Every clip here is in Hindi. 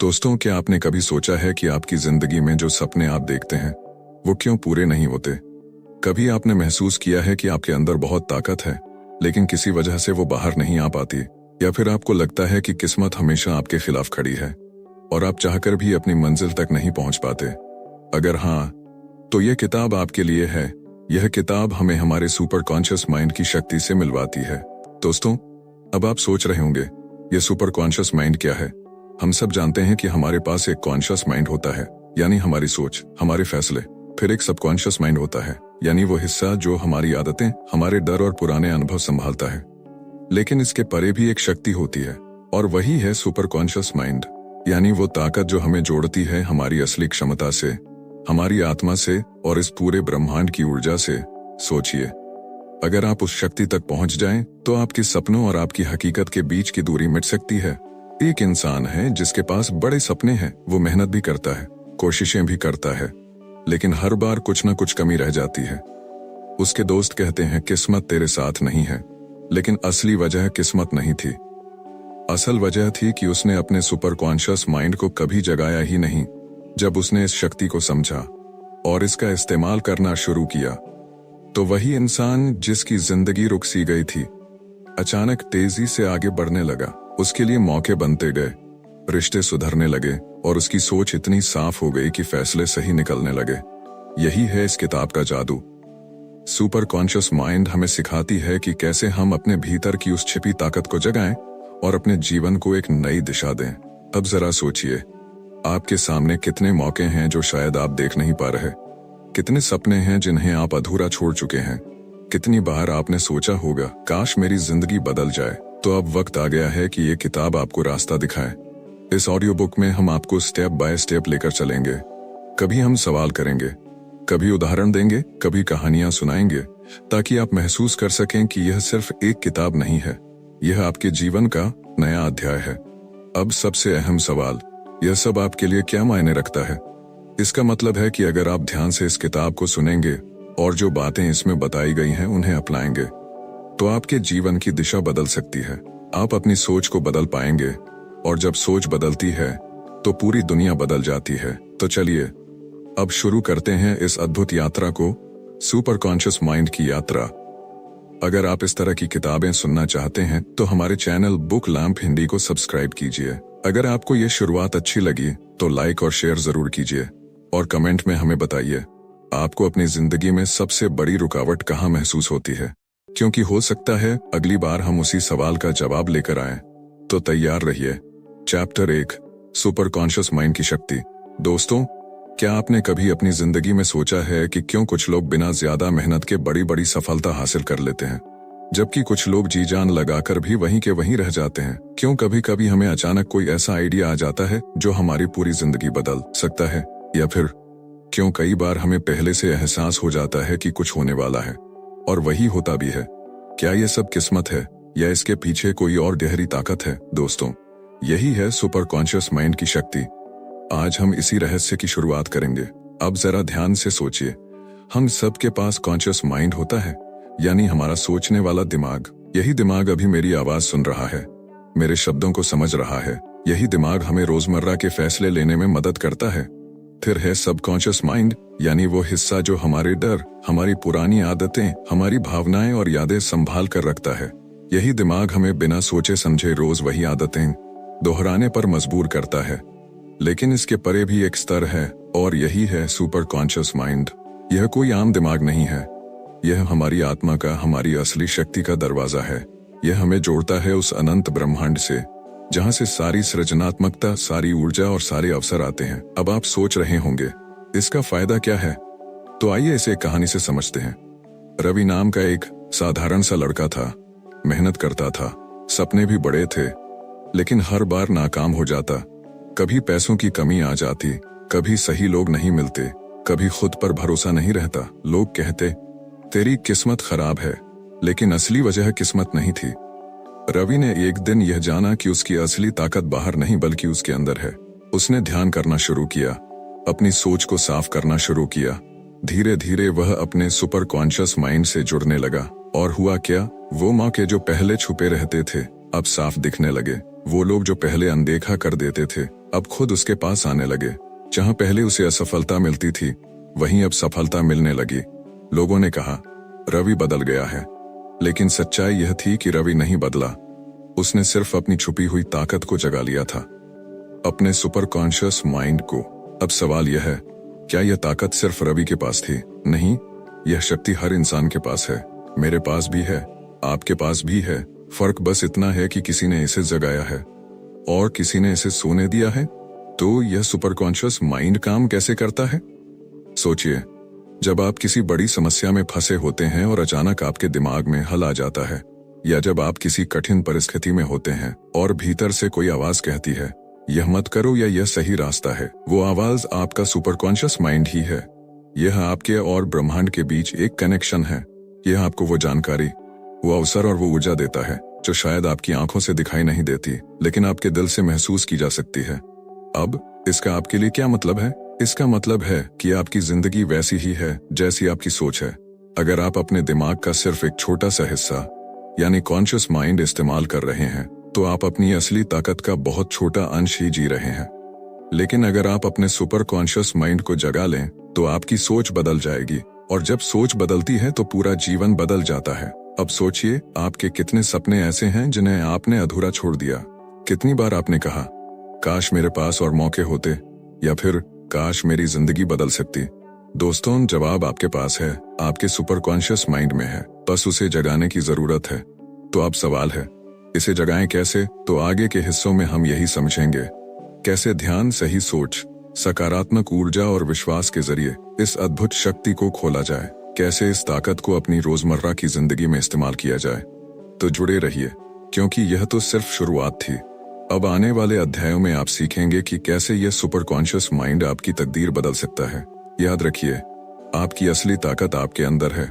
दोस्तों, क्या आपने कभी सोचा है कि आपकी जिंदगी में जो सपने आप देखते हैं वो क्यों पूरे नहीं होते? कभी आपने महसूस किया है कि आपके अंदर बहुत ताकत है लेकिन किसी वजह से वो बाहर नहीं आ पाती, या फिर आपको लगता है कि किस्मत हमेशा आपके खिलाफ खड़ी है और आप चाहकर भी अपनी मंजिल तक नहीं पहुंच पाते? अगर हाँ, तो यह किताब आपके लिए है। यह किताब हमें हमारे सुपर कॉन्शियस माइंड की शक्ति से मिलवाती है। दोस्तों, अब आप सोच रहे होंगे, यह सुपर कॉन्शियस माइंड क्या है? हम सब जानते हैं कि हमारे पास एक कॉन्शियस माइंड होता है, यानी हमारी सोच, हमारे फैसले। फिर एक सबकॉन्शियस माइंड होता है, यानी वो हिस्सा जो हमारी आदतें, हमारे डर और पुराने अनुभव संभालता है। लेकिन इसके परे भी एक शक्ति होती है, और वही है सुपर कॉन्शियस माइंड, यानी वो ताकत जो हमें जोड़ती है हमारी असली क्षमता से, हमारी आत्मा से और इस पूरे ब्रह्मांड की ऊर्जा से। सोचिए, अगर आप उस शक्ति तक पहुंच जाएं, तो आपके सपनों और आपकी हकीकत के बीच की दूरी मिट सकती है। एक इंसान है जिसके पास बड़े सपने हैं, वो मेहनत भी करता है, कोशिशें भी करता है, लेकिन हर बार कुछ न कुछ कमी रह जाती है। उसके दोस्त कहते हैं किस्मत तेरे साथ नहीं है, लेकिन असली वजह किस्मत नहीं थी। असल वजह थी कि उसने अपने सुपर कॉन्शियस माइंड को कभी जगाया ही नहीं। जब उसने इस शक्ति को समझा और इसका इस्तेमाल करना शुरू किया, तो वही इंसान जिसकी जिंदगी रुक सी गई थी, अचानक तेजी से आगे बढ़ने लगा। उसके लिए मौके बनते गए, रिश्ते सुधरने लगे और उसकी सोच इतनी साफ हो गई कि फैसले सही निकलने लगे। यही है इस किताब का जादू। सुपर कॉन्शियस माइंड हमें सिखाती है कि कैसे हम अपने भीतर की उस छिपी ताकत को जगाएं और अपने जीवन को एक नई दिशा दें। अब जरा सोचिए, आपके सामने कितने मौके हैं जो शायद आप देख नहीं पा रहे, कितने सपने हैं जिन्हें आप अधूरा छोड़ चुके हैं। कितनी बार आपने सोचा होगा, काश मेरी जिंदगी बदल जाए। तो अब वक्त आ गया है कि ये किताब आपको रास्ता दिखाए। इस ऑडियो बुक में हम आपको स्टेप बाय स्टेप लेकर चलेंगे। कभी हम सवाल करेंगे, कभी उदाहरण देंगे, कभी कहानियां सुनाएंगे, ताकि आप महसूस कर सकें कि यह सिर्फ एक किताब नहीं है, यह आपके जीवन का नया अध्याय है। अब सबसे अहम सवाल, यह सब आपके लिए क्या मायने रखता है? इसका मतलब है कि अगर आप ध्यान से इस किताब को सुनेंगे और जो बातें इसमें बताई गई हैं उन्हें अपनाएंगे, तो आपके जीवन की दिशा बदल सकती है। आप अपनी सोच को बदल पाएंगे, और जब सोच बदलती है तो पूरी दुनिया बदल जाती है। तो चलिए अब शुरू करते हैं इस अद्भुत यात्रा को, सुपर कॉन्शियस माइंड की यात्रा। अगर आप इस तरह की किताबें सुनना चाहते हैं तो हमारे चैनल बुक लैंप हिंदी को सब्सक्राइब कीजिए। अगर आपको ये शुरुआत अच्छी लगी तो लाइक और शेयर जरूर कीजिए, और कमेंट में हमें बताइए आपको अपनी जिंदगी में सबसे बड़ी रुकावट कहाँ महसूस होती है, क्योंकि हो सकता है अगली बार हम उसी सवाल का जवाब लेकर आएं। तो तैयार रहिए। चैप्टर 1, सुपर कॉन्शियस माइंड की शक्ति। दोस्तों, क्या आपने कभी अपनी जिंदगी में सोचा है कि क्यों कुछ लोग बिना ज्यादा मेहनत के बड़ी बड़ी सफलता हासिल कर लेते हैं, जबकि कुछ लोग जी जान लगाकर भी वहीं के वहीं रह जाते हैं? क्यों कभी कभी हमें अचानक कोई ऐसा आइडिया आ जाता है जो हमारी पूरी जिंदगी बदल सकता है? या फिर क्यों कई बार हमें पहले से एहसास हो जाता है कि कुछ होने वाला है और वही होता भी है? क्या ये सब किस्मत है या इसके पीछे कोई और गहरी ताकत है? दोस्तों, यही है सुपर कॉन्शियस माइंड की शक्ति। आज हम इसी रहस्य की शुरुआत करेंगे। अब जरा ध्यान से सोचिए, हम सबके पास कॉन्शियस माइंड होता है, यानी हमारा सोचने वाला दिमाग। यही दिमाग अभी मेरी आवाज सुन रहा है, मेरे शब्दों को समझ रहा है। यही दिमाग हमें रोजमर्रा के फैसले लेने में मदद करता है। फिर है सबकॉन्शियस माइंड, यानी वो हिस्सा जो हमारे डर, हमारी पुरानी आदतें, हमारी भावनाएं और यादें संभाल कर रखता है। यही दिमाग हमें बिना सोचे समझे रोज वही आदतें दोहराने पर मजबूर करता है। लेकिन इसके परे भी एक स्तर है, और यही है सुपर कॉन्शियस माइंड। यह कोई आम दिमाग नहीं है, यह हमारी आत्मा का, हमारी असली शक्ति का दरवाजा है। यह हमें जोड़ता है उस अनंत ब्रह्मांड से, जहां से सारी सृजनात्मकता, सारी ऊर्जा और सारे अवसर आते हैं। अब आप सोच रहे होंगे, इसका फायदा क्या है? तो आइए इसे एक कहानी से समझते हैं। रवि नाम का एक साधारण सा लड़का था। मेहनत करता था, सपने भी बड़े थे, लेकिन हर बार नाकाम हो जाता। कभी पैसों की कमी आ जाती, कभी सही लोग नहीं मिलते, कभी खुद पर भरोसा नहीं रहता। लोग कहते, तेरी किस्मत खराब है, लेकिन असली वजह किस्मत नहीं थी। रवि ने एक दिन यह जाना कि उसकी असली ताकत बाहर नहीं बल्कि उसके अंदर है। उसने ध्यान करना शुरू किया, अपनी सोच को साफ करना शुरू किया। धीरे धीरे वह अपने सुपर कॉन्शियस माइंड से जुड़ने लगा। और हुआ क्या, वो मौके जो पहले छुपे रहते थे अब साफ दिखने लगे। वो लोग जो पहले अनदेखा कर देते थे अब खुद उसके पास आने लगे। जहां पहले उसे असफलता मिलती थी, वहीं अब सफलता मिलने लगी। लोगों ने कहा, रवि बदल गया है। लेकिन सच्चाई यह थी कि रवि नहीं बदला। उसने सिर्फ अपनी छुपी हुई ताकत को जगा लिया था, अपने सुपर कॉन्शियस माइंड को। अब सवाल यह है, क्या यह ताकत सिर्फ रवि के पास थी? नहीं, यह शक्ति हर इंसान के पास है, मेरे पास भी है, आपके पास भी है। फर्क बस इतना है कि किसी ने इसे जगाया है और किसी ने इसे सोने दिया है। तो यह सुपर कॉन्शियस माइंड काम कैसे करता है? सोचिए, जब आप किसी बड़ी समस्या में फंसे होते हैं और अचानक आपके दिमाग में हल आ जाता है, या जब आप किसी कठिन परिस्थिति में होते हैं और भीतर से कोई आवाज कहती है, यह मत करो या यह सही रास्ता है, वो आवाज आपका सुपर कॉन्शियस माइंड ही है। यह आपके और ब्रह्मांड के बीच एक कनेक्शन है। यह आपको वो जानकारी, वो अवसर और वो ऊर्जा देता है जो शायद आपकी आंखों से दिखाई नहीं देती, लेकिन आपके दिल से महसूस की जा सकती है। अब इसका आपके लिए क्या मतलब है? इसका मतलब है कि आपकी जिंदगी वैसी ही है जैसी आपकी सोच है। अगर आप अपने दिमाग का सिर्फ एक छोटा सा हिस्सा यानी कॉन्शियस माइंड इस्तेमाल कर रहे हैं, तो आप अपनी असली ताकत का बहुत छोटा अंश ही जी रहे हैं। लेकिन अगर आप अपने सुपर कॉन्शियस माइंड को जगा लें, तो आपकी सोच बदल जाएगी, और जब सोच बदलती है तो पूरा जीवन बदल जाता है। अब सोचिए, आपके कितने सपने ऐसे हैं जिन्हें आपने अधूरा छोड़ दिया? कितनी बार आपने कहा, काश मेरे पास और मौके होते, या फिर काश मेरी जिंदगी बदल सकती? दोस्तों, जवाब आपके पास है, आपके सुपर कॉन्शियस माइंड में है, बस उसे जगाने की जरूरत है। तो अब सवाल है, इसे जगाएं कैसे? तो आगे के हिस्सों में हम यही समझेंगे, कैसे ध्यान, सही सोच, सकारात्मक ऊर्जा और विश्वास के जरिए इस अद्भुत शक्ति को खोला जाए, कैसे इस ताकत को अपनी रोजमर्रा की जिंदगी में इस्तेमाल किया जाए। तो जुड़े रहिए, क्योंकि यह तो सिर्फ शुरुआत थी। अब आने वाले अध्यायों में आप सीखेंगे कि कैसे यह सुपर कॉन्शियस माइंड आपकी तकदीर बदल सकता है। याद रखिए, आपकी असली ताकत आपके अंदर है,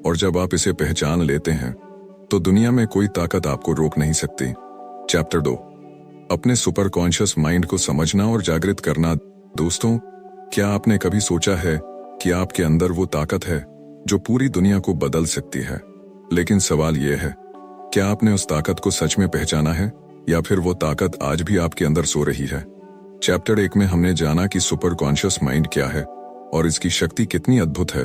और जब आप इसे पहचान लेते हैं, तो दुनिया में कोई ताकत आपको रोक नहीं सकती। चैप्टर 2, अपने सुपर कॉन्शियस माइंड को समझना और जागृत करना। दोस्तों, क्या आपने कभी सोचा है कि आपके अंदर वो ताकत है जो पूरी दुनिया को बदल सकती है? लेकिन सवाल यह है, क्या आपने उस ताकत को सच में पहचाना है, या फिर वो ताकत आज भी आपके अंदर सो रही है? चैप्टर 1 में हमने जाना कि सुपर कॉन्शियस माइंड क्या है और इसकी शक्ति कितनी अद्भुत है।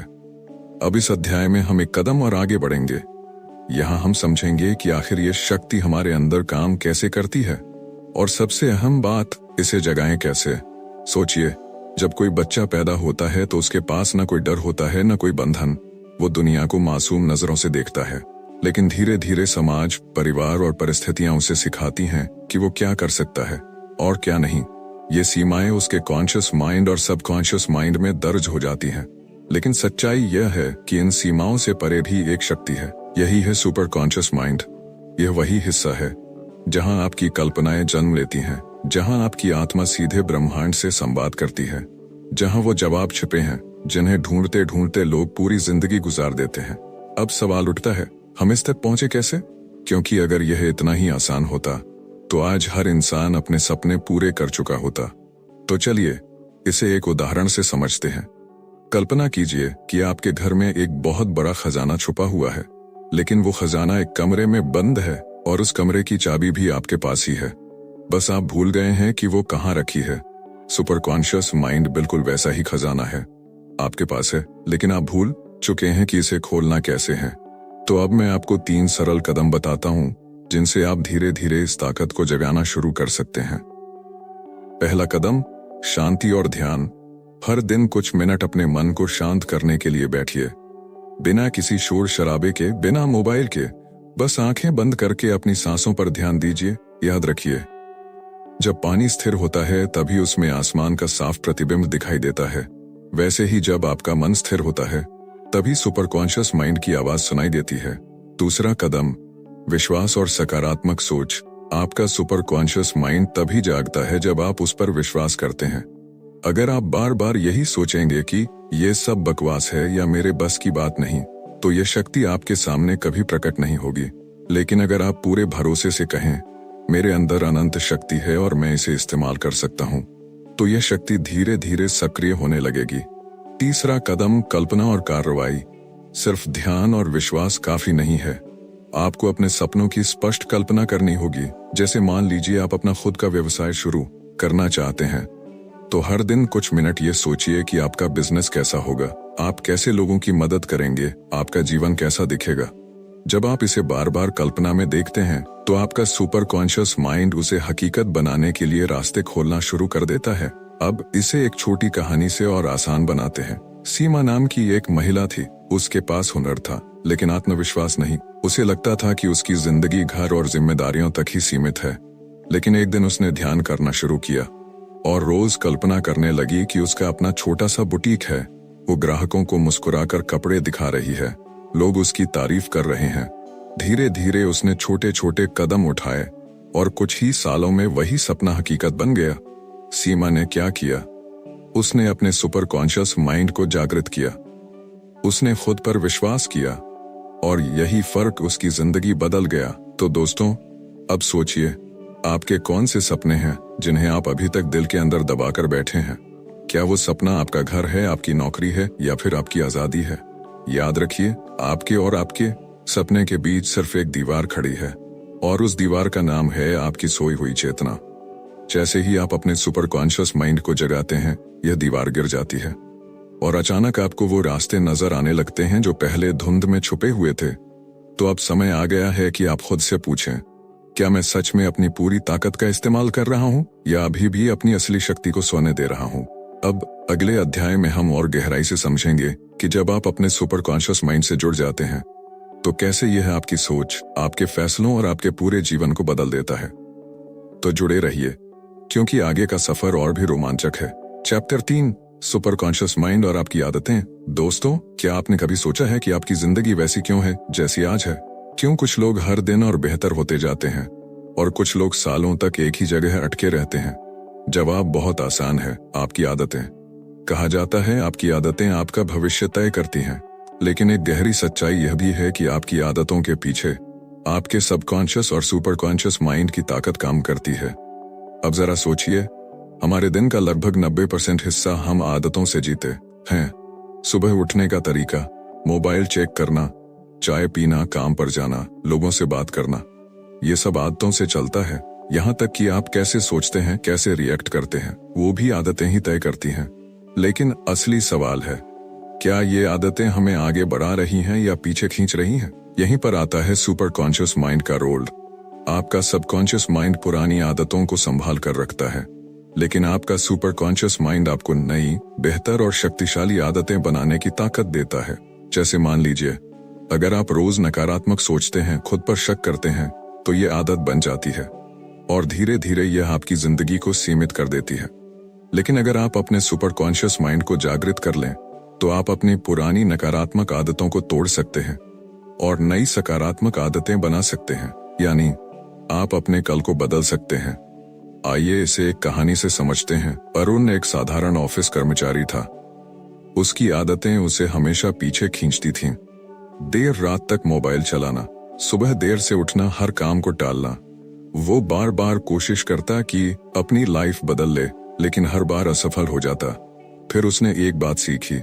अब इस अध्याय में हम एक कदम और आगे बढ़ेंगे। यहाँ हम समझेंगे कि आखिर ये शक्ति हमारे अंदर काम कैसे करती है, और सबसे अहम बात, इसे जगाएं कैसे। सोचिए, जब कोई बच्चा पैदा होता है तो उसके पास न कोई डर होता है, न कोई बंधन। वो दुनिया को मासूम नजरों से देखता है, लेकिन धीरे धीरे समाज, परिवार और परिस्थितियां उसे सिखाती हैं कि वो क्या कर सकता है और क्या नहीं। ये सीमाएं उसके कॉन्शियस माइंड और सबकॉन्शियस माइंड में दर्ज हो जाती हैं। लेकिन सच्चाई यह है कि इन सीमाओं से परे भी एक शक्ति है, यही है सुपर कॉन्शियस माइंड। यह वही हिस्सा है जहां आपकी कल्पनाएं जन्म लेती हैं, जहां आपकी आत्मा सीधे ब्रह्मांड से संवाद करती है, जहां वो जवाब छिपे हैं जिन्हें ढूंढते ढूंढते लोग पूरी जिंदगी गुजार देते हैं। अब सवाल उठता है, हम इस तक पहुंचे कैसे? क्योंकि अगर यह इतना ही आसान होता तो आज हर इंसान अपने सपने पूरे कर चुका होता। तो चलिए इसे एक उदाहरण से समझते हैं। कल्पना कीजिए कि आपके घर में एक बहुत बड़ा खजाना छुपा हुआ है, लेकिन वो खजाना एक कमरे में बंद है और उस कमरे की चाबी भी आपके पास ही है। बस आप भूल गए हैं कि वो कहाँ रखी है। सुपर कॉन्शियस माइंड बिल्कुल वैसा ही खजाना है, आपके पास है, लेकिन आप भूल चुके हैं कि इसे खोलना कैसे है। तो अब मैं आपको 3 सरल कदम बताता हूं जिनसे आप धीरे धीरे इस ताकत को जगाना शुरू कर सकते हैं। पहला कदम, शांति और ध्यान। हर दिन कुछ मिनट अपने मन को शांत करने के लिए बैठिए, बिना किसी शोर शराबे के, बिना मोबाइल के। बस आंखें बंद करके अपनी सांसों पर ध्यान दीजिए। याद रखिए, जब पानी स्थिर होता है तभी उसमें आसमान का साफ प्रतिबिंब दिखाई देता है। वैसे ही जब आपका मन स्थिर होता है तभी सुपर कॉन्शियस माइंड की आवाज सुनाई देती है। दूसरा कदम, विश्वास और सकारात्मक सोच। आपका सुपर कॉन्शियस माइंड तभी जागता है जब आप उस पर विश्वास करते हैं। अगर आप बार बार यही सोचेंगे कि ये सब बकवास है या मेरे बस की बात नहीं, तो ये शक्ति आपके सामने कभी प्रकट नहीं होगी। लेकिन अगर आप पूरे भरोसे से कहें, मेरे अंदर अनंत शक्ति है और मैं इसे इस्तेमाल कर सकता हूं, तो यह शक्ति धीरे धीरे सक्रिय होने लगेगी। तीसरा कदम, कल्पना और कार्रवाई। सिर्फ ध्यान और विश्वास काफी नहीं है, आपको अपने सपनों की स्पष्ट कल्पना करनी होगी। जैसे मान लीजिए आप अपना खुद का व्यवसाय शुरू करना चाहते हैं तो हर दिन कुछ मिनट ये सोचिए कि आपका बिजनेस कैसा होगा, आप कैसे लोगों की मदद करेंगे, आपका जीवन कैसा दिखेगा। जब आप इसे बार बार कल्पना में देखते हैं तो आपका सुपर कॉन्शियस माइंड उसे हकीकत बनाने के लिए रास्ते खोलना शुरू कर देता है। अब इसे एक छोटी कहानी से और आसान बनाते हैं। सीमा नाम की एक महिला थी। उसके पास हुनर था लेकिन आत्मविश्वास नहीं। उसे लगता था कि उसकी जिंदगी घर और जिम्मेदारियों तक ही सीमित है। लेकिन एक दिन उसने ध्यान करना शुरू किया और रोज कल्पना करने लगी कि उसका अपना छोटा सा बुटीक है। वो ग्राहकों को मुस्कुराकर कपड़े दिखा रही है, लोग उसकी तारीफ कर रहे हैं। धीरे धीरे उसने छोटे छोटे कदम उठाए और कुछ ही सालों में वही सपना हकीकत बन गया। सीमा ने क्या किया? उसने अपने सुपर कॉन्शियस माइंड को जागृत किया। उसने खुद पर विश्वास किया और यही फर्क उसकी जिंदगी बदल गया। तो दोस्तों, अब सोचिए, आपके कौन से सपने हैं जिन्हें आप अभी तक दिल के अंदर दबाकर बैठे हैं? क्या वो सपना आपका घर है, आपकी नौकरी है या फिर आपकी आजादी है? याद रखिए, आपके और आपके सपने के बीच सिर्फ एक दीवार खड़ी है और उस दीवार का नाम है आपकी सोई हुई चेतना। जैसे ही आप अपने सुपर कॉन्शियस माइंड को जगाते हैं, यह दीवार गिर जाती है और अचानक आपको वो रास्ते नजर आने लगते हैं जो पहले धुंध में छुपे हुए थे। तो अब समय आ गया है कि आप खुद से पूछें, क्या मैं सच में अपनी पूरी ताकत का इस्तेमाल कर रहा हूं या अभी भी अपनी असली शक्ति को सोने दे रहा हूं? अब अगले अध्याय में हम और गहराई से समझेंगे कि जब आप अपने सुपर कॉन्शियस माइंड से जुड़ जाते हैं तो कैसे यह आपकी सोच, आपके फैसलों और आपके पूरे जीवन को बदल देता है। तो जुड़े रहिए, क्योंकि आगे का सफर और भी रोमांचक है। चैप्टर 3, सुपर कॉन्शियस माइंड और आपकी आदतें। दोस्तों, क्या आपने कभी सोचा है कि आपकी जिंदगी वैसी क्यों है जैसी आज है? क्यों कुछ लोग हर दिन और बेहतर होते जाते हैं और कुछ लोग सालों तक एक ही जगह अटके रहते हैं? जवाब बहुत आसान है, आपकी आदतें। कहा जाता है आपकी आदतें आपका भविष्य तय करती हैं, लेकिन एक गहरी सच्चाई यह भी है कि आपकी आदतों के पीछे आपके सबकॉन्शियस और सुपर कॉन्शियस माइंड की ताकत काम करती है। अब जरा सोचिए, हमारे दिन का लगभग 90% हिस्सा हम आदतों से जीते हैं। सुबह उठने का तरीका, मोबाइल चेक करना, चाय पीना, काम पर जाना, लोगों से बात करना, ये सब आदतों से चलता है। यहाँ तक कि आप कैसे सोचते हैं, कैसे रिएक्ट करते हैं, वो भी आदतें ही तय करती हैं। लेकिन असली सवाल है, क्या ये आदतें हमें आगे बढ़ा रही हैं या पीछे खींच रही हैं? यहीं पर आता है सुपर कॉन्शियस माइंड का रोल। आपका सबकॉन्शियस माइंड पुरानी आदतों को संभाल कर रखता है, लेकिन आपका सुपर कॉन्शियस माइंड आपको नई, बेहतर और शक्तिशाली आदतें बनाने की ताकत देता है। जैसे मान लीजिए, अगर आप रोज नकारात्मक सोचते हैं, खुद पर शक करते हैं, तो ये आदत बन जाती है और धीरे धीरे यह आपकी जिंदगी को सीमित कर देती है। लेकिन अगर आप अपने सुपर कॉन्शियस माइंड को जागृत कर लें तो आप अपनी पुरानी नकारात्मक आदतों को तोड़ सकते हैं और नई सकारात्मक आदतें बना सकते हैं। यानी आप अपने कल को बदल सकते हैं। आइए इसे एक कहानी से समझते हैं। अरुण एक साधारण ऑफिस कर्मचारी था। उसकी आदतें उसे हमेशा पीछे खींचती थीं। देर रात तक मोबाइल चलाना, सुबह देर से उठना, हर काम को टालना। वो बार बार कोशिश करता कि अपनी लाइफ बदल ले, लेकिन हर बार असफल हो जाता। फिर उसने एक बात सीखी,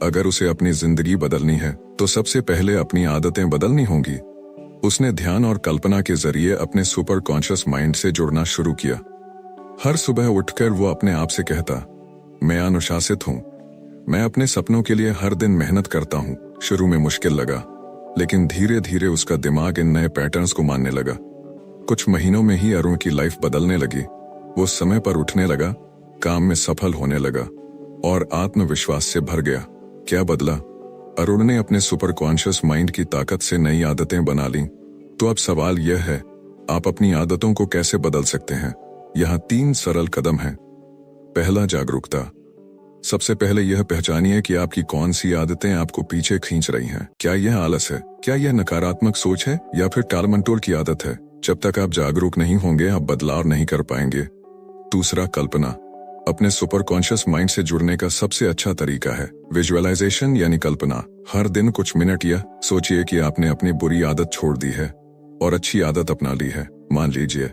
अगर उसे अपनी जिंदगी बदलनी है तो सबसे पहले अपनी आदतें बदलनी होंगी। उसने ध्यान और कल्पना के जरिए अपने सुपर कॉन्शियस माइंड से जुड़ना शुरू किया। हर सुबह उठकर वो अपने आप से कहता, मैं अनुशासित हूँ, मैं अपने सपनों के लिए हर दिन मेहनत करता हूँ। शुरू में मुश्किल लगा, लेकिन धीरे धीरे उसका दिमाग इन नए पैटर्न्स को मानने लगा। कुछ महीनों में ही अरुण की लाइफ बदलने लगी। वो समय पर उठने लगा, काम में सफल होने लगा और आत्मविश्वास से भर गया। क्या बदला? अरुण ने अपने सुपर कॉन्शियस माइंड की ताकत से नई आदतें बना ली। तो अब सवाल यह है, आप अपनी आदतों को कैसे बदल सकते हैं? यहाँ 3 सरल कदम हैं। पहला, जागरूकता। सबसे पहले यह पहचानिए कि आपकी कौन सी आदतें आपको पीछे खींच रही हैं। क्या यह आलस है? क्या यह नकारात्मक सोच है या फिर टालमटोल की आदत है? जब तक आप जागरूक नहीं होंगे, आप बदलाव नहीं कर पाएंगे। दूसरा, कल्पना। अपने सुपर कॉन्शियस माइंड से जुड़ने का सबसे अच्छा तरीका है विजुअलाइजेशन, यानी कल्पना। हर दिन कुछ मिनट यह सोचिए कि आपने अपनी बुरी आदत छोड़ दी है और अच्छी आदत अपना ली है। मान लीजिए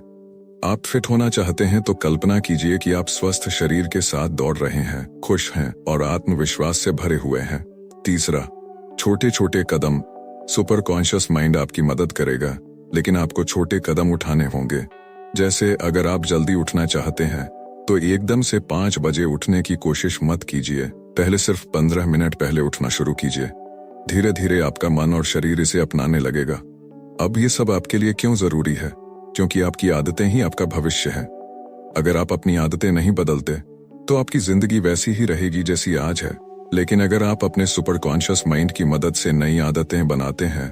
आप फिट होना चाहते हैं तो कल्पना कीजिए कि आप स्वस्थ शरीर के साथ दौड़ रहे हैं, खुश हैं और आत्मविश्वास से भरे हुए हैं। तीसरा, छोटे छोटे कदम। सुपर कॉन्शियस माइंड आपकी मदद करेगा, लेकिन आपको छोटे कदम उठाने होंगे। जैसे अगर आप जल्दी उठना चाहते हैं तो एकदम से 5 बजे उठने की कोशिश मत कीजिए। पहले सिर्फ 15 मिनट पहले उठना शुरू कीजिए। धीरे धीरे आपका मन और शरीर इसे अपनाने लगेगा। अब ये सब आपके लिए क्यों जरूरी है? क्योंकि आपकी आदतें ही आपका भविष्य है। अगर आप अपनी आदतें नहीं बदलते तो आपकी जिंदगी वैसी ही रहेगी जैसी आज है। लेकिन अगर आप अपने सुपर कॉन्शियस माइंड की मदद से नई आदतें बनाते हैं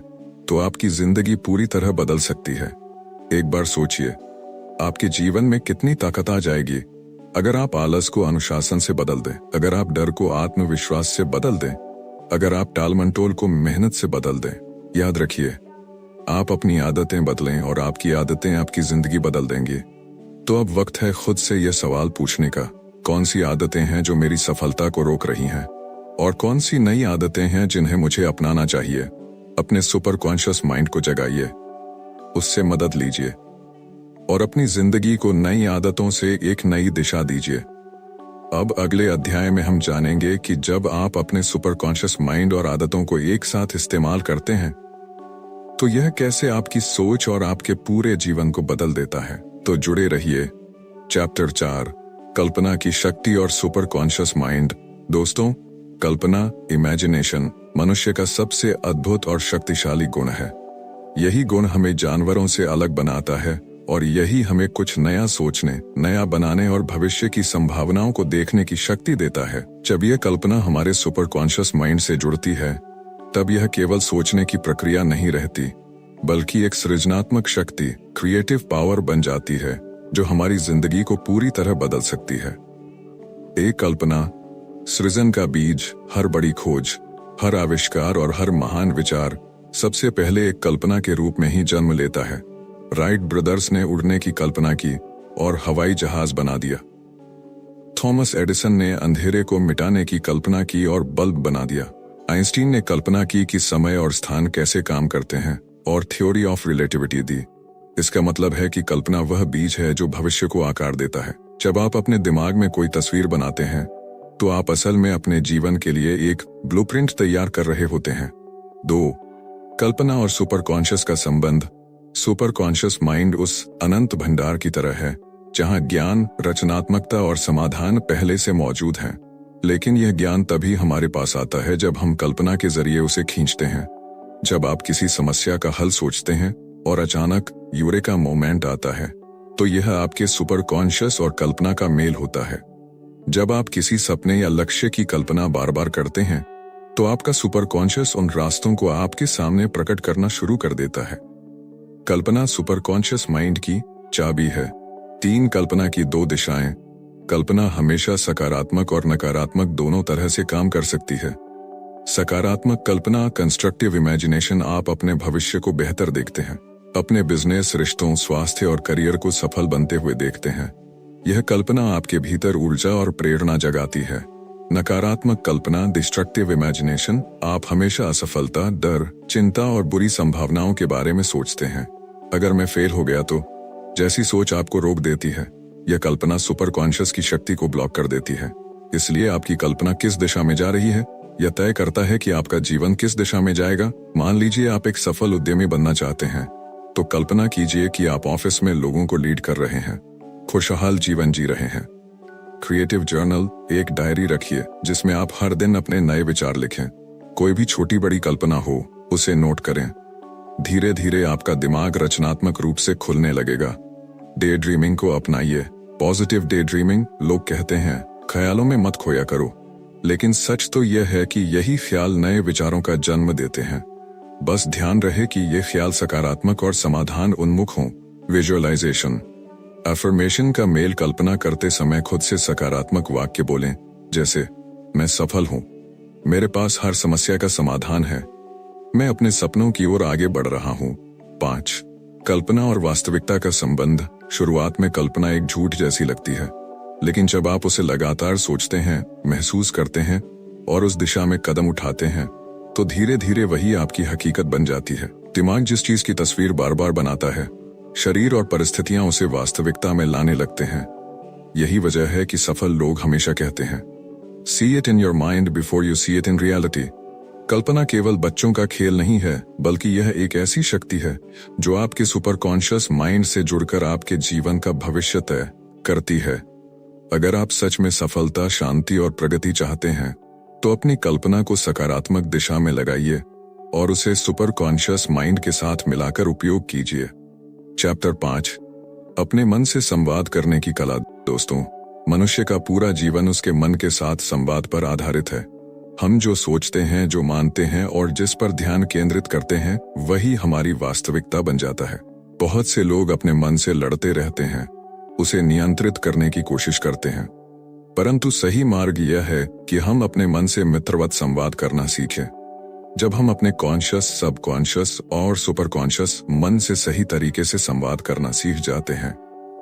तो आपकी जिंदगी पूरी तरह बदल सकती है। एक बार सोचिए, आपके जीवन में कितनी ताकत आ जाएगी अगर आप आलस को अनुशासन से बदल दें, अगर आप डर को आत्मविश्वास से बदल दें, अगर आप टालमटोल को मेहनत से बदल दें। याद रखिए, आप अपनी आदतें बदलें और आपकी आदतें आपकी जिंदगी बदल देंगी। तो अब वक्त है खुद से यह सवाल पूछने का, कौन सी आदतें हैं जो मेरी सफलता को रोक रही हैं और कौन सी नई आदतें हैं जिन्हें मुझे अपनाना चाहिए। अपने सुपर कॉन्शियस माइंड को जगाइए, उससे मदद लीजिए और अपनी जिंदगी को नई आदतों से एक नई दिशा दीजिए। अब अगले अध्याय में हम जानेंगे कि जब आप अपने सुपर कॉन्शियस माइंड और आदतों को एक साथ इस्तेमाल करते हैं तो यह कैसे आपकी सोच और आपके पूरे जीवन को बदल देता है। तो जुड़े रहिए। चैप्टर 4, कल्पना की शक्ति और सुपर कॉन्शियस माइंड। दोस्तों, कल्पना, इमेजिनेशन मनुष्य का सबसे अद्भुत और शक्तिशाली गुण है। यही गुण हमें जानवरों से अलग बनाता है और यही हमें कुछ नया सोचने, नया बनाने और भविष्य की संभावनाओं को देखने की शक्ति देता है। जब यह कल्पना हमारे सुपर कॉन्शियस माइंड से जुड़ती है तब यह केवल सोचने की प्रक्रिया नहीं रहती, बल्कि एक सृजनात्मक शक्ति, क्रिएटिव पावर बन जाती है जो हमारी जिंदगी को पूरी तरह बदल सकती है। एक कल्पना सृजन का बीज। हर बड़ी खोज, हर आविष्कार और हर महान विचार सबसे पहले एक कल्पना के रूप में ही जन्म लेता है। राइट ब्रदर्स ने उड़ने की कल्पना की और हवाई जहाज बना दिया। थॉमस एडिसन ने अंधेरे को मिटाने की कल्पना की और बल्ब बना दिया। आइंस्टीन ने कल्पना की कि समय और स्थान कैसे काम करते हैं और थ्योरी ऑफ रिलेटिविटी दी। इसका मतलब है कि कल्पना वह बीज है जो भविष्य को आकार देता है। जब आप अपने दिमाग में कोई तस्वीर बनाते हैं तो आप असल में अपने जीवन के लिए एक ब्लूप्रिंट तैयार कर रहे होते हैं। 2. कल्पना और सुपर कॉन्शियस का संबंध। सुपर कॉन्शियस माइंड उस अनंत भंडार की तरह है जहां ज्ञान, रचनात्मकता और समाधान पहले से मौजूद हैं। लेकिन यह ज्ञान तभी हमारे पास आता है जब हम कल्पना के जरिए उसे खींचते हैं। जब आप किसी समस्या का हल सोचते हैं और अचानक यूरेका मोमेंट आता है तो यह आपके सुपर कॉन्शियस और कल्पना का मेल होता है। जब आप किसी सपने या लक्ष्य की कल्पना बार बार करते हैं तो आपका सुपर कॉन्शियस उन रास्तों को आपके सामने प्रकट करना शुरू कर देता है। कल्पना सुपर कॉन्शियस माइंड की चाबी है। 3 कल्पना की 2 दिशाएं। कल्पना हमेशा सकारात्मक और नकारात्मक दोनों तरह से काम कर सकती है। सकारात्मक कल्पना, कंस्ट्रक्टिव इमेजिनेशन, आप अपने भविष्य को बेहतर देखते हैं, अपने बिजनेस, रिश्तों, स्वास्थ्य और करियर को सफल बनते हुए देखते हैं। यह कल्पना आपके भीतर ऊर्जा और प्रेरणा जगाती है। नकारात्मक कल्पना, डिस्ट्रक्टिव इमेजिनेशन, आप हमेशा असफलता, डर, चिंता और बुरी संभावनाओं के बारे में सोचते हैं। अगर मैं फेल हो गया तो, जैसी सोच आपको रोक देती है। यह कल्पना सुपर कॉन्शियस की शक्ति को ब्लॉक कर देती है। इसलिए आपकी कल्पना किस दिशा में जा रही है यह तय करता है कि आपका जीवन किस दिशा में जाएगा। मान लीजिए आप एक सफल उद्यमी बनना चाहते हैं तो कल्पना कीजिए कि आप ऑफिस में लोगों को लीड कर रहे हैं, खुशहाल जीवन जी रहे हैं। क्रिएटिव जर्नल, एक डायरी रखिए जिसमें आप हर दिन अपने नए विचार लिखें। कोई भी छोटी बड़ी कल्पना हो उसे नोट करें। धीरे धीरे आपका दिमाग रचनात्मक रूप से खुलने लगेगा। डे ड्रीमिंग को अपनाइए। पॉजिटिव डे ड्रीमिंग, लोग कहते हैं ख्यालों में मत खोया करो, लेकिन सच तो यह है कि यही ख्याल नए विचारों का जन्म देते हैं। बस ध्यान रहे कि ये ख्याल सकारात्मक और समाधान उन्मुख हों। विजुअलाइजेशन, अफर्मेशन का मेल। कल्पना करते समय खुद से सकारात्मक वाक्य बोलें, जैसे मैं सफल हूं, मेरे पास हर समस्या का समाधान है, मैं अपने सपनों की ओर आगे बढ़ रहा हूं। 5. कल्पना और वास्तविकता का संबंध। शुरुआत में कल्पना एक झूठ जैसी लगती है, लेकिन जब आप उसे लगातार सोचते हैं, महसूस करते हैं और उस दिशा में कदम उठाते हैं तो धीरे धीरे वही आपकी हकीकत बन जाती है। दिमाग जिस चीज की तस्वीर बार बार बनाता है, शरीर और परिस्थितियां उसे वास्तविकता में लाने लगते हैं। यही वजह है कि सफल लोग हमेशा कहते हैं, see it in your mind before you see it in reality. कल्पना केवल बच्चों का खेल नहीं है, बल्कि यह एक ऐसी शक्ति है जो आपके सुपर कॉन्शियस माइंड से जुड़कर आपके जीवन का भविष्य तय करती है। अगर आप सच में सफलता, शांति और प्रगति चाहते हैं तो अपनी कल्पना को सकारात्मक दिशा में लगाइए और उसे सुपर कॉन्शियस माइंड के साथ मिलाकर उपयोग कीजिए। चैप्टर 5, अपने मन से संवाद करने की कला। दोस्तों, मनुष्य का पूरा जीवन उसके मन के साथ संवाद पर आधारित है। हम जो सोचते हैं, जो मानते हैं और जिस पर ध्यान केंद्रित करते हैं, वही हमारी वास्तविकता बन जाता है। बहुत से लोग अपने मन से लड़ते रहते हैं, उसे नियंत्रित करने की कोशिश करते हैं, परंतु सही मार्ग यह है कि हम अपने मन से मित्रवत संवाद करना सीखें। जब हम अपने कॉन्शियस, सबकॉन्शियस और सुपर कॉन्शियस मन से सही तरीके से संवाद करना सीख जाते हैं,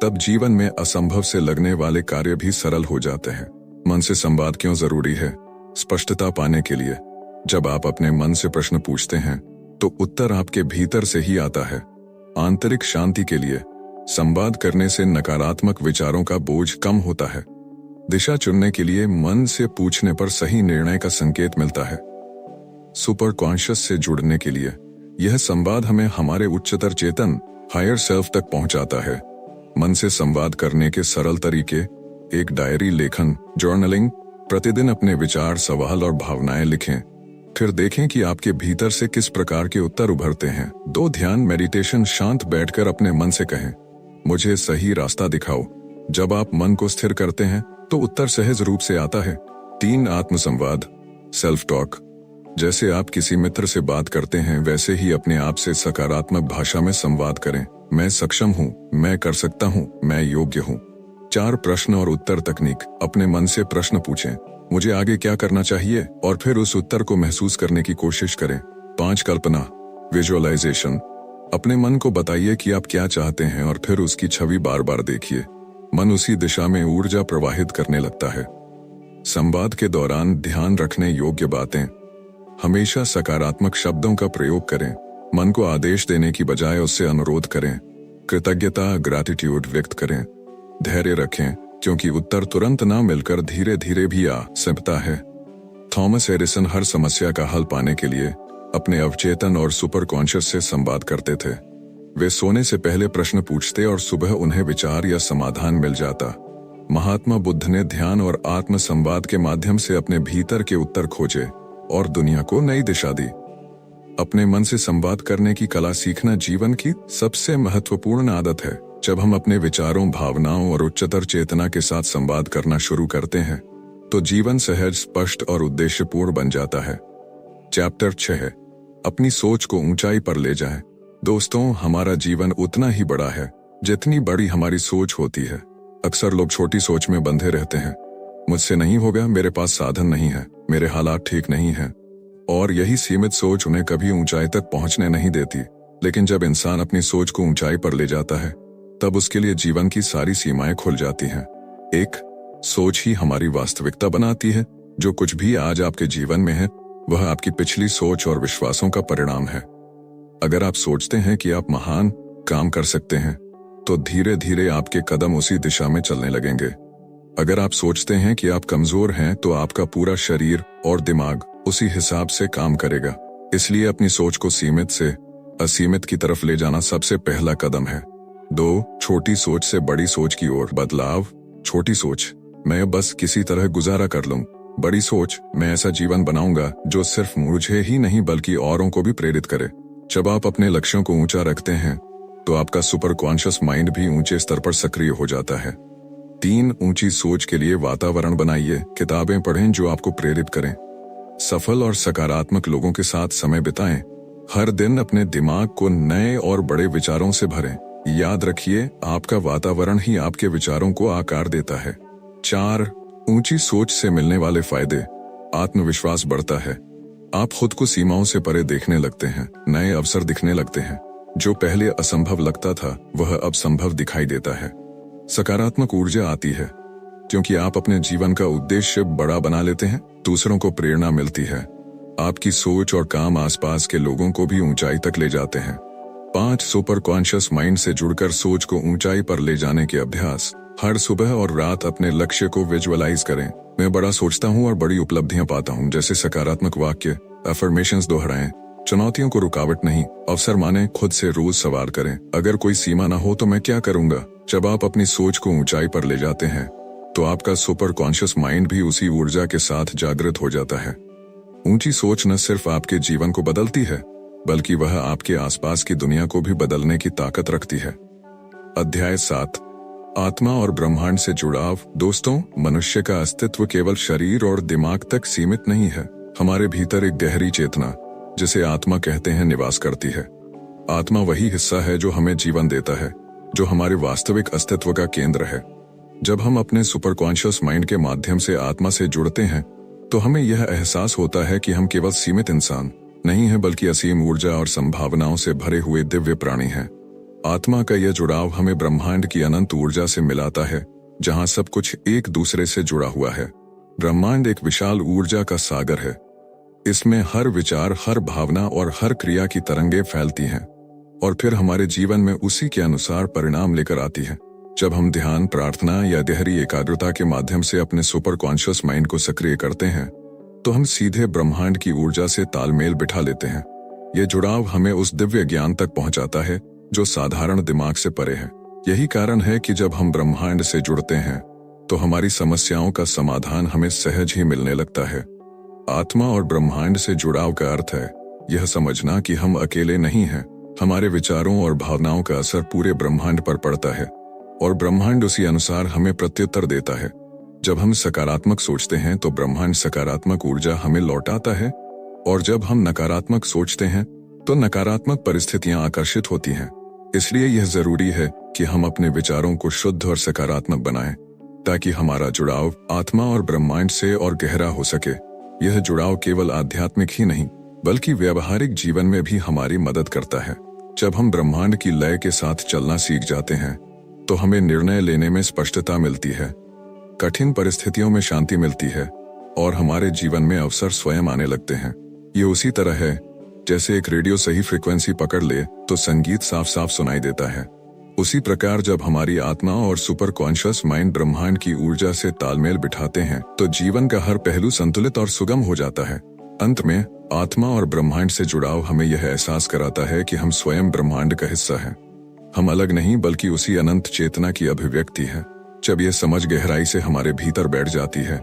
तब जीवन में असंभव से लगने वाले कार्य भी सरल हो जाते हैं। मन से संवाद क्यों जरूरी है? स्पष्टता पाने के लिए। जब आप अपने मन से प्रश्न पूछते हैं तो उत्तर आपके भीतर से ही आता है। आंतरिक शांति के लिए संवाद करने से नकारात्मक विचारों का बोझ कम होता है। दिशा चुनने के लिए मन से पूछने पर सही निर्णय का संकेत मिलता है। सुपर कॉन्शियस से जुड़ने के लिए यह संवाद हमें हमारे उच्चतर चेतन, हायर सेल्फ तक पहुंचाता है। मन से संवाद करने के सरल तरीके: एक डायरी लेखन, जर्नलिंग। प्रतिदिन अपने विचार, सवाल और भावनाएं लिखें, फिर देखें कि आपके भीतर से किस प्रकार के उत्तर उभरते हैं। 2 ध्यान मेडिटेशन। शांत बैठकर अपने मन से कहें, मुझे सही रास्ता दिखाओ। जब आप मन को स्थिर करते हैं तो उत्तर सहज रूप से आता है। 3 आत्मसंवाद, सेल्फ टॉक। जैसे आप किसी मित्र से बात करते हैं, वैसे ही अपने आप से सकारात्मक भाषा में संवाद करें। मैं सक्षम हूँ, मैं कर सकता हूँ, मैं योग्य हूँ। 4 प्रश्न और उत्तर तकनीक। अपने मन से प्रश्न पूछें, मुझे आगे क्या करना चाहिए, और फिर उस उत्तर को महसूस करने की कोशिश करें। 5 कल्पना, विजुअलाइजेशन। अपने मन को बताइए कि आप क्या चाहते हैं और फिर उसकी छवि बार बार देखिए। मन उसी दिशा में ऊर्जा प्रवाहित करने लगता है। संवाद के दौरान ध्यान रखने योग्य बातें। हमेशा सकारात्मक शब्दों का प्रयोग करें। मन को आदेश देने की बजाय उससे अनुरोध करें। कृतज्ञता, ग्रैटिट्यूड व्यक्त करें। धैर्य रखें, क्योंकि उत्तर तुरंत ना मिलकर धीरे धीरे भी आ सकता है। थॉमस एडिसन हर समस्या का हल पाने के लिए अपने अवचेतन और सुपर कॉन्शियस से संवाद करते थे। वे सोने से पहले प्रश्न पूछते और सुबह उन्हें विचार या समाधान मिल जाता। महात्मा बुद्ध ने ध्यान और आत्म संवाद के माध्यम से अपने भीतर के उत्तर खोजे और दुनिया को नई दिशा दी। अपने मन से संवाद करने की कला सीखना जीवन की सबसे महत्वपूर्ण आदत है। जब हम अपने विचारों, भावनाओं और उच्चतर चेतना के साथ संवाद करना शुरू करते हैं तो जीवन सहज, स्पष्ट और उद्देश्यपूर्ण बन जाता है। चैप्टर 6, अपनी सोच को ऊंचाई पर ले जाएं। दोस्तों, हमारा जीवन उतना ही बड़ा है जितनी बड़ी हमारी सोच होती है। अक्सर लोग छोटी सोच में बंधे रहते हैं। मुझसे नहीं होगा, मेरे पास साधन नहीं है, मेरे हालात ठीक नहीं हैं, और यही सीमित सोच उन्हें कभी ऊंचाई तक पहुंचने नहीं देती। लेकिन जब इंसान अपनी सोच को ऊंचाई पर ले जाता है तब उसके लिए जीवन की सारी सीमाएं खुल जाती हैं। एक सोच ही हमारी वास्तविकता बनाती है। जो कुछ भी आज आपके जीवन में है वह आपकी पिछली सोच और विश्वासों का परिणाम है। अगर आप सोचते हैं कि आप महान काम कर सकते हैं तो धीरे धीरे आपके कदम उसी दिशा में चलने लगेंगे। अगर आप सोचते हैं कि आप कमजोर हैं तो आपका पूरा शरीर और दिमाग उसी हिसाब से काम करेगा। इसलिए अपनी सोच को सीमित से असीमित की तरफ ले जाना सबसे पहला कदम है। 2 छोटी सोच से बड़ी सोच की ओर बदलाव। छोटी सोच, मैं बस किसी तरह गुजारा कर लूं। बड़ी सोच, मैं ऐसा जीवन बनाऊंगा जो सिर्फ मुझे ही नहीं बल्कि औरों को भी प्रेरित करे। जब आप अपने लक्ष्यों को ऊंचा रखते हैं तो आपका सुपर कॉन्शियस माइंड भी ऊंचे स्तर पर सक्रिय हो जाता है। 3 ऊंची सोच के लिए वातावरण बनाइए। किताबें पढ़ें जो आपको प्रेरित करें। सफल और सकारात्मक लोगों के साथ समय बिताएं। हर दिन अपने दिमाग को नए और बड़े विचारों से भरें। याद रखिए, आपका वातावरण ही आपके विचारों को आकार देता है। 4 ऊंची सोच से मिलने वाले फायदे। आत्मविश्वास बढ़ता है। आप खुद को सीमाओं से परे देखने लगते हैं। नए अवसर दिखने लगते हैं। जो पहले असंभव लगता था वह अब संभव दिखाई देता है। सकारात्मक ऊर्जा आती है क्योंकि आप अपने जीवन का उद्देश्य बड़ा बना लेते हैं। दूसरों को प्रेरणा मिलती है। आपकी सोच और काम आसपास के लोगों को भी ऊंचाई तक ले जाते हैं। 5 सुपर कॉन्शियस माइंड से जुड़कर सोच को ऊंचाई पर ले जाने के अभ्यास। हर सुबह और रात अपने लक्ष्य को विजुअलाइज करें। मैं बड़ा सोचता हूँ और बड़ी उपलब्धियां पाता हूँ जैसे सकारात्मक वाक्य, अफर्मेशंस दोहराएं। चुनौतियों को रुकावट नहीं, अवसर माने। खुद से रोज सवाल करें, अगर कोई सीमा ना हो तो मैं क्या करूंगा। जब आप अपनी सोच को ऊंचाई पर ले जाते हैं तो आपका सुपर कॉन्शियस माइंड भी उसी ऊर्जा के साथ जागृत हो जाता है। ऊंची सोच न सिर्फ आपके जीवन को बदलती है, बल्कि वह आपके आसपास की दुनिया को भी बदलने की ताकत रखती है। अध्याय 7, आत्मा और ब्रह्मांड से जुड़ाव। दोस्तों, मनुष्य का अस्तित्व केवल शरीर और दिमाग तक सीमित नहीं है। हमारे भीतर एक गहरी चेतना, जिसे आत्मा कहते हैं, निवास करती है। आत्मा वही हिस्सा है जो हमें जीवन देता है, जो हमारे वास्तविक अस्तित्व का केंद्र है। जब हम अपने सुपर कॉन्शियस माइंड के माध्यम से आत्मा से जुड़ते हैं, तो हमें यह एहसास होता है कि हम केवल सीमित इंसान नहीं हैं, बल्कि असीम ऊर्जा और संभावनाओं से भरे हुए दिव्य प्राणी हैं। आत्मा का यह जुड़ाव हमें ब्रह्मांड की अनंत ऊर्जा से मिलाता है, जहां सब कुछ एक दूसरे से जुड़ा हुआ है। ब्रह्मांड एक विशाल ऊर्जा का सागर है। इसमें हर विचार, हर भावना और हर क्रिया की तरंगें फैलती हैं और फिर हमारे जीवन में उसी के अनुसार परिणाम लेकर आती है। जब हम ध्यान, प्रार्थना या गहरी एकाग्रता के माध्यम से अपने सुपर कॉन्शियस माइंड को सक्रिय करते हैं, तो हम सीधे ब्रह्मांड की ऊर्जा से तालमेल बिठा लेते हैं। यह जुड़ाव हमें उस दिव्य ज्ञान तक पहुंचाता है जो साधारण दिमाग से परे है। यही कारण है कि जब हम ब्रह्मांड से जुड़ते हैं, तो हमारी समस्याओं का समाधान हमें सहज ही मिलने लगता है। आत्मा और ब्रह्मांड से जुड़ाव का अर्थ है यह समझना कि हम अकेले नहीं हैं। हमारे विचारों और भावनाओं का असर पूरे ब्रह्मांड पर पड़ता है और ब्रह्मांड उसी अनुसार हमें प्रत्युत्तर देता है। जब हम सकारात्मक सोचते हैं तो ब्रह्मांड सकारात्मक ऊर्जा हमें लौटाता है, और जब हम नकारात्मक सोचते हैं तो नकारात्मक परिस्थितियां आकर्षित होती हैं। इसलिए यह जरूरी है कि हम अपने विचारों को शुद्ध और सकारात्मक बनाएं, ताकि हमारा जुड़ाव आत्मा और ब्रह्मांड से और गहरा हो सके। यह जुड़ाव केवल आध्यात्मिक ही नहीं, बल्कि व्यवहारिक जीवन में भी हमारी मदद करता है। जब हम ब्रह्मांड की लय के साथ चलना सीख जाते हैं, तो हमें निर्णय लेने में स्पष्टता मिलती है, कठिन परिस्थितियों में शांति मिलती है और हमारे जीवन में अवसर स्वयं आने लगते हैं। ये उसी तरह है जैसे एक रेडियो सही फ्रीक्वेंसी पकड़ ले तो संगीत साफ साफ सुनाई देता है। उसी प्रकार जब हमारी आत्मा और सुपर कॉन्शियस माइंड ब्रह्मांड की ऊर्जा से तालमेल बिठाते हैं, तो जीवन का हर पहलू संतुलित और सुगम हो जाता है। अंत में, आत्मा और ब्रह्मांड से जुड़ाव हमें यह एहसास कराता है कि हम स्वयं ब्रह्मांड का हिस्सा हैं। हम अलग नहीं, बल्कि उसी अनंत चेतना की अभिव्यक्ति है। जब यह समझ गहराई से हमारे भीतर बैठ जाती है,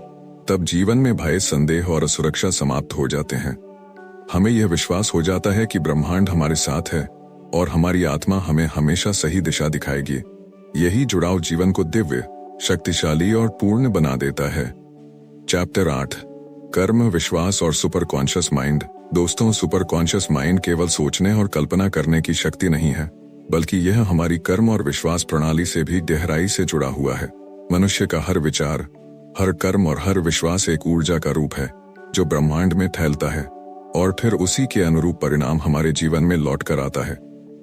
तब जीवन में भय, संदेह और असुरक्षा समाप्त हो जाते हैं। हमें यह विश्वास हो जाता है कि ब्रह्मांड हमारे साथ है और हमारी आत्मा हमें हमेशा सही दिशा दिखाएगी। यही जुड़ाव जीवन को दिव्य, शक्तिशाली और पूर्ण बना देता है। चैप्टर 8, कर्म, विश्वास और सुपर कॉन्शियस माइंड। दोस्तों, सुपर कॉन्शियस माइंड केवल सोचने और कल्पना करने की शक्ति नहीं है, बल्कि यह हमारी कर्म और विश्वास प्रणाली से भी गहराई से जुड़ा हुआ है। मनुष्य का हर विचार, हर कर्म और हर विश्वास एक ऊर्जा का रूप है जो ब्रह्मांड में फैलता है और फिर उसी के अनुरूप परिणाम हमारे जीवन में लौट कर आता है।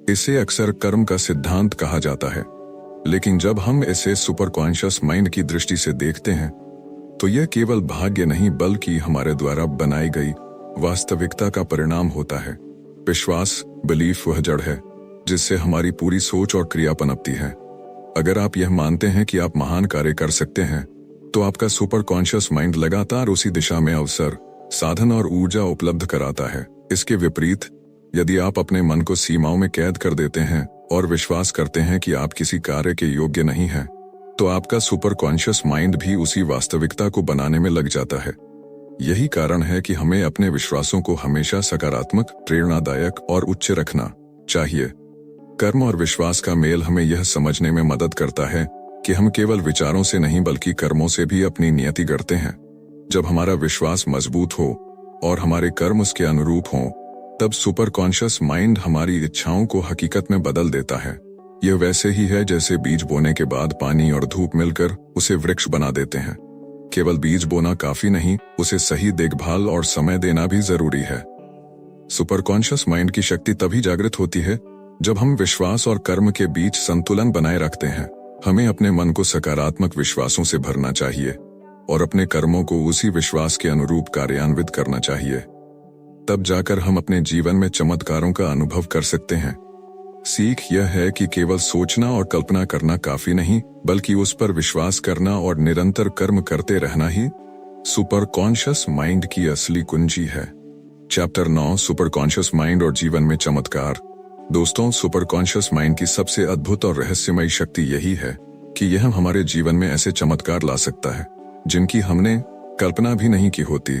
इसे अक्सर कर्म का सिद्धांत कहा जाता है, लेकिन जब हम इसे सुपर कॉन्शियस माइंड की दृष्टि से देखते हैं, तो यह केवल भाग्य नहीं, बल्कि हमारे द्वारा बनाई गई वास्तविकता का परिणाम होता है। विश्वास, बिलीफ, वह जड़ है जिससे हमारी पूरी सोच और क्रिया पनपती है। अगर आप यह मानते हैं कि आप महान कार्य कर सकते हैं, तो आपका सुपर कॉन्शियस माइंड लगातार उसी दिशा में अवसर, साधन और ऊर्जा उपलब्ध कराता है। इसके विपरीत, यदि आप अपने मन को सीमाओं में कैद कर देते हैं और विश्वास करते हैं कि आप किसी कार्य के योग्य नहीं हैं, तो आपका सुपर कॉन्शियस माइंड भी उसी वास्तविकता को बनाने में लग जाता है। यही कारण है कि हमें अपने विश्वासों को हमेशा सकारात्मक, प्रेरणादायक और उच्च रखना चाहिए। कर्म और विश्वास का मेल हमें यह समझने में मदद करता है कि हम केवल विचारों से नहीं, बल्कि कर्मों से भी अपनी नियति गढ़ते हैं। जब हमारा विश्वास मजबूत हो और हमारे कर्म उसके अनुरूप हों, तब सुपर कॉन्शियस माइंड हमारी इच्छाओं को हकीकत में बदल देता है। यह वैसे ही है जैसे बीज बोने के बाद पानी और धूप मिलकर उसे वृक्ष बना देते हैं। केवल बीज बोना काफी नहीं, उसे सही देखभाल और समय देना भी जरूरी है। सुपर कॉन्शियस माइंड की शक्ति तभी जागृत होती है जब हम विश्वास और कर्म के बीच संतुलन बनाए रखते हैं। हमें अपने मन को सकारात्मक विश्वासों से भरना चाहिए और अपने कर्मों को उसी विश्वास के अनुरूप कार्यान्वित करना चाहिए। तब जाकर हम अपने जीवन में चमत्कारों का अनुभव कर सकते हैं। सीख यह है कि केवल सोचना और कल्पना करना काफी नहीं, बल्कि उस पर विश्वास करना और निरंतर कर्म करते रहना ही सुपर कॉन्शियस माइंड की असली कुंजी है। चैप्टर 9, सुपर कॉन्शियस माइंड और जीवन में चमत्कार। दोस्तों, सुपर कॉन्शियस माइंड की सबसे अद्भुत और रहस्यमयी शक्ति यही है कि यह हमारे जीवन में ऐसे चमत्कार ला सकता है जिनकी हमने कल्पना भी नहीं की होती।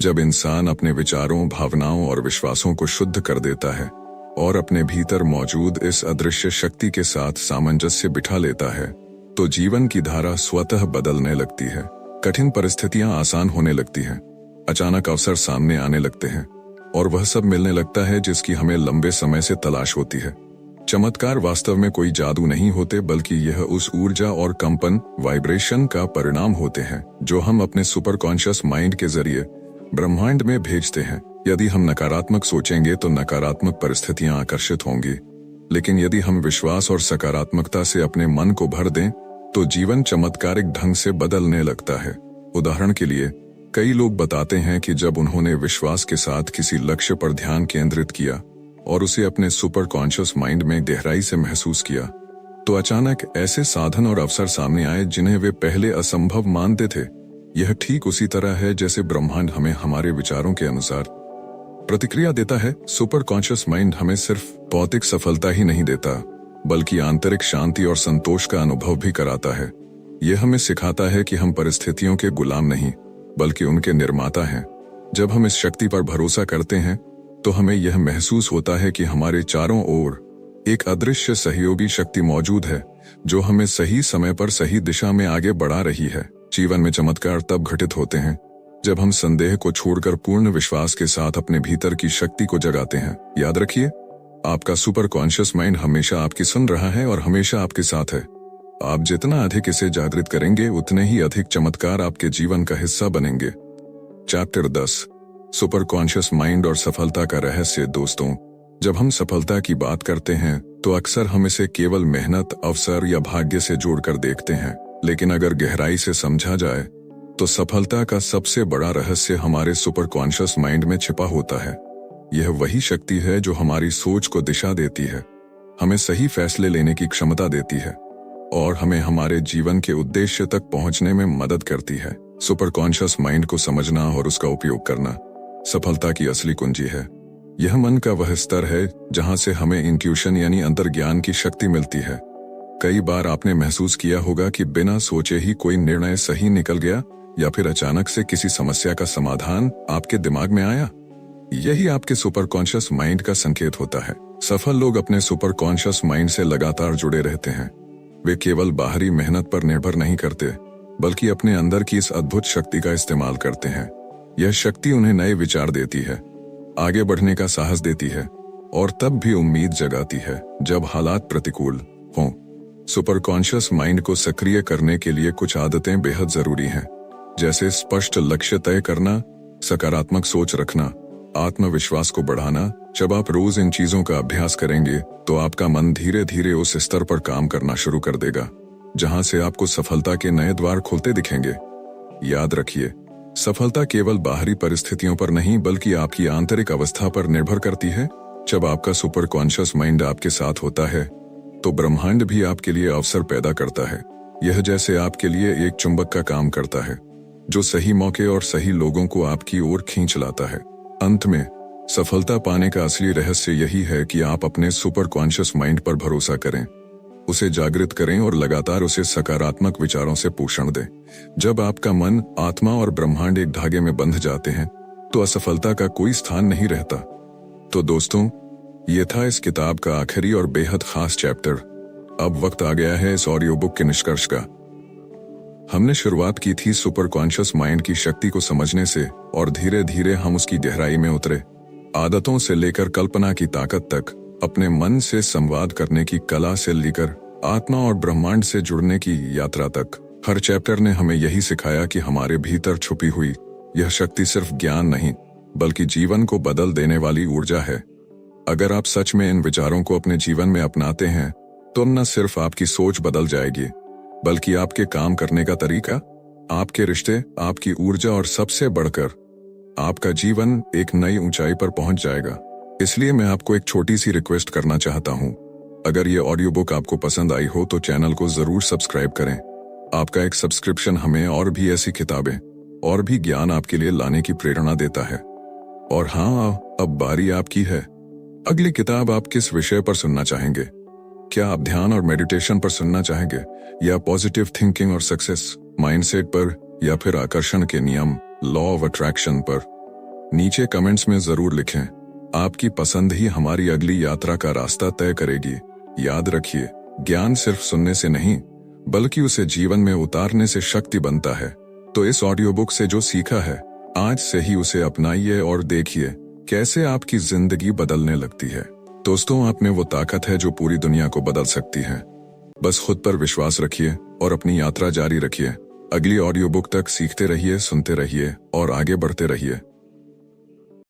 जब इंसान अपने विचारों, भावनाओं और विश्वासों को शुद्ध कर देता है और अपने भीतर मौजूद इस अदृश्य शक्ति के साथ सामंजस्य बिठा लेता है, तो जीवन की धारा स्वतः बदलने लगती है। कठिन परिस्थितियां आसान होने लगती हैं, अचानक अवसर सामने आने लगते हैं और वह सब मिलने लगता है जिसकी हमें लंबे समय से तलाश होती है। चमत्कार वास्तव में कोई जादू नहीं होते, बल्कि यह उस ऊर्जा और कंपन, वाइब्रेशन का परिणाम होते हैं जो हम अपने सुपर कॉन्शियस माइंड के जरिए ब्रह्मांड में भेजते हैं। यदि हम नकारात्मक सोचेंगे तो नकारात्मक परिस्थितियां आकर्षित होंगी, लेकिन यदि हम विश्वास और सकारात्मकता से अपने मन को भर दें तो जीवन चमत्कारिक ढंग से बदलने लगता है। उदाहरण के लिए, कई लोग बताते हैं कि जब उन्होंने विश्वास के साथ किसी लक्ष्य पर ध्यान केंद्रित किया और उसे अपने सुपर कॉन्शियस माइंड में गहराई से महसूस किया, तो अचानक ऐसे साधन और अवसर सामने आए जिन्हें वे पहले असंभव मानते थे। यह ठीक उसी तरह है जैसे ब्रह्मांड हमें हमारे विचारों के अनुसार प्रतिक्रिया देता है। सुपर कॉन्शियस माइंड हमें सिर्फ भौतिक सफलता ही नहीं देता, बल्कि आंतरिक शांति और संतोष का अनुभव भी कराता है। यह हमें सिखाता है कि हम परिस्थितियों के गुलाम नहीं, बल्कि उनके निर्माता हैं। जब हम इस शक्ति पर भरोसा करते हैं तो हमें यह महसूस होता है कि हमारे चारों ओर एक अदृश्य सहयोगी शक्ति मौजूद है जो हमें सही समय पर सही दिशा में आगे बढ़ा रही है। जीवन में चमत्कार तब घटित होते हैं जब हम संदेह को छोड़कर पूर्ण विश्वास के साथ अपने भीतर की शक्ति को जगाते हैं। याद रखिए, आपका सुपर कॉन्शियस माइंड हमेशा आपकी सुन रहा है और हमेशा आपके साथ है। आप जितना अधिक इसे जागृत करेंगे, उतने ही अधिक चमत्कार आपके जीवन का हिस्सा बनेंगे। चैप्टर 10, सुपर कॉन्शियस माइंड और सफलता का रहस्य। दोस्तों, जब हम सफलता की बात करते हैं तो अक्सर हम इसे केवल मेहनत, अवसर या भाग्य से जोड़कर देखते हैं, लेकिन अगर गहराई से समझा जाए तो सफलता का सबसे बड़ा रहस्य हमारे सुपर कॉन्शियस माइंड में छिपा होता है। यह वही शक्ति है जो हमारी सोच को दिशा देती है, हमें सही फैसले लेने की क्षमता देती है और हमें हमारे जीवन के उद्देश्य तक पहुंचने में मदद करती है। सुपर कॉन्शियस माइंड को समझना और उसका उपयोग करना सफलता की असली कुंजी है। यह मन का वह स्तर है जहां से हमें इंट्यूशन यानी अंतर्ज्ञान की शक्ति मिलती है। कई बार आपने महसूस किया होगा कि बिना सोचे ही कोई निर्णय सही निकल गया, या फिर अचानक से किसी समस्या का समाधान आपके दिमाग में आया। यही आपके सुपर कॉन्शियस माइंड का संकेत होता है। सफल लोग अपने सुपर कॉन्शियस माइंड से लगातार जुड़े रहते हैं। वे केवल बाहरी मेहनत पर निर्भर नहीं करते, बल्कि अपने अंदर की इस अद्भुत शक्ति का इस्तेमाल करते हैं। यह शक्ति उन्हें नए विचार देती है, आगे बढ़ने का साहस देती है और तब भी उम्मीद जगाती है जब हालात प्रतिकूल हों। सुपर कॉन्शियस माइंड को सक्रिय करने के लिए कुछ आदतें बेहद जरूरी हैं, जैसे स्पष्ट लक्ष्य तय करना, सकारात्मक सोच रखना, आत्मविश्वास को बढ़ाना। जब आप रोज इन चीजों का अभ्यास करेंगे तो आपका मन धीरे धीरे उस स्तर पर काम करना शुरू कर देगा जहां से आपको सफलता के नए द्वार खुलते दिखेंगे। याद रखिए, सफलता केवल बाहरी परिस्थितियों पर नहीं, बल्कि आपकी आंतरिक अवस्था पर निर्भर करती है। जब आपका सुपर कॉन्शियस माइंड आपके साथ होता है तो ब्रह्मांड भी आपके लिए अवसर पैदा करता है। यह जैसे आपके लिए एक चुंबक का काम करता है जो सही मौके और सही लोगों को आपकी ओर खींच लाता है। अंत में, सफलता पाने का असली रहस्य यही है कि आप अपने सुपर कॉन्शियस माइंड पर भरोसा करें, उसे जागृत करें और लगातार उसे सकारात्मक विचारों से पोषण दें। जब आपका मन, आत्मा और ब्रह्मांड एक धागे में बंध जाते हैं तो असफलता का कोई स्थान नहीं रहता। तो दोस्तों, ये था इस किताब का आखिरी और बेहद खास चैप्टर। अब वक्त आ गया है इस ऑडियो बुक के निष्कर्ष का। हमने शुरुआत की थी सुपर कॉन्शियस माइंड की शक्ति को समझने से और धीरे धीरे हम उसकी गहराई में उतरे। आदतों से लेकर कल्पना की ताकत तक, अपने मन से संवाद करने की कला से लेकर आत्मा और ब्रह्मांड से जुड़ने की यात्रा तक। हर चैप्टर ने हमें यही सिखाया कि हमारे भीतर छुपी हुई यह शक्ति सिर्फ ज्ञान नहीं, बल्कि जीवन को बदल देने वाली ऊर्जा है। अगर आप सच में इन विचारों को अपने जीवन में अपनाते हैं तो न सिर्फ आपकी सोच बदल जाएगी, बल्कि आपके काम करने का तरीका, आपके रिश्ते, आपकी ऊर्जा और सबसे बढ़कर आपका जीवन एक नई ऊंचाई पर पहुंच जाएगा। इसलिए मैं आपको एक छोटी सी रिक्वेस्ट करना चाहता हूं। अगर ये ऑडियो बुक आपको पसंद आई हो तो चैनल को जरूर सब्सक्राइब करें। आपका एक सब्सक्रिप्शन हमें और भी ऐसी किताबें और भी ज्ञान आपके लिए लाने की प्रेरणा देता है। और हाँ, अब बारी आपकी है। अगली किताब आप किस विषय पर सुनना चाहेंगे? क्या आप ध्यान और मेडिटेशन पर सुनना चाहेंगे, या पॉजिटिव थिंकिंग और सक्सेस माइंडसेट पर, या फिर आकर्षण के नियम लॉ ऑफ अट्रैक्शन पर? नीचे कमेंट्स में जरूर लिखें। आपकी पसंद ही हमारी अगली यात्रा का रास्ता तय करेगी। याद रखिए, ज्ञान सिर्फ सुनने से नहीं, बल्कि उसे जीवन में उतारने से शक्ति बनता है। तो इस ऑडियो बुक से जो सीखा है, आज से ही उसे अपनाइए और देखिए कैसे आपकी जिंदगी बदलने लगती है। दोस्तों, आप में वो ताकत है जो पूरी दुनिया को बदल सकती है। बस खुद पर विश्वास रखिए और अपनी यात्रा जारी रखिए। अगली ऑडियो बुक तक सीखते रहिए, सुनते रहिए और आगे बढ़ते रहिए।